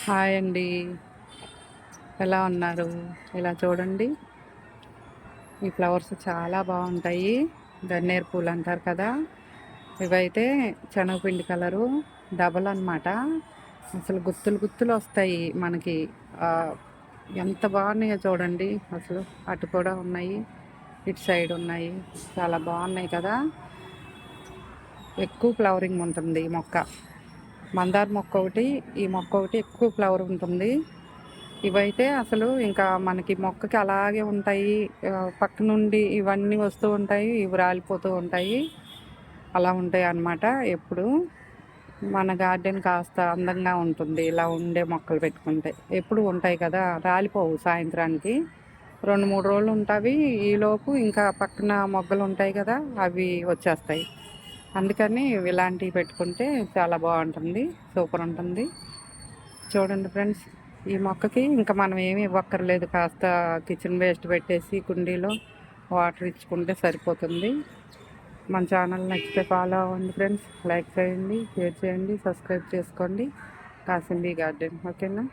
Hi అండి. ఎలా ఉన్నారు? ఇలా చూడండి. ఈ ఫ్లవర్స్ చాలా బాగుంటాయి. గన్నేరు పూలు అంటారు కదా. ఇవైతే శనగపిండి కలరు డబల్ అన్నమాట. అసలు గుత్తులు గుత్తులు వస్తాయి మనకి. ఎంత బాగున్నాయో చూడండి. అసలు అటు కూడా ఉన్నాయి, ఇటు సైడ్ ఉన్నాయి. చాలా బాగున్నాయి కదా. ఎక్కువ ఫ్లవరింగ్ ఉంటుంది ఈ మొక్క. మందార మొక్క ఒకటి, ఈ మొక్క ఒకటి ఎక్కువ ఫ్లవర్ ఉంటుంది. ఇవైతే అసలు ఇంకా మనకి మొక్కకి అలాగే ఉంటాయి. పక్క నుండి ఇవన్నీ వస్తూ ఉంటాయి, ఇవి రాలిపోతూ ఉంటాయి. అలా ఉంటాయి అన్నమాట. ఎప్పుడు మన గార్డెన్ కాస్త అందంగా ఉంటుంది ఇలా ఉండే మొక్కలు పెట్టుకుంటే. ఎప్పుడు ఉంటాయి కదా, రాలిపోవు. సాయంత్రానికి 2-3 రోజులు ఉంటాయి. ఈలోపు ఇంకా పక్కన మొగ్గలు ఉంటాయి కదా, అవి వచ్చేస్తాయి. అందుకని ఇలాంటివి పెట్టుకుంటే చాలా బాగుంటుంది, సూపర్ ఉంటుంది. చూడండి ఫ్రెండ్స్, ఈ మొక్కకి ఇంకా మనం ఏమి ఇవ్వక్కర్లేదు. కాస్త కిచెన్ వేస్ట్ పెట్టేసి కుండీలో వాటర్ ఇచ్చుకుంటే సరిపోతుంది. మన ఛానల్ నచ్చితే ఫాలో అవ్వండి ఫ్రెండ్స్. లైక్ చేయండి, షేర్ చేయండి, సబ్స్క్రైబ్ చేసుకోండి. కాసింబీ గార్డెన్. ఓకేనా?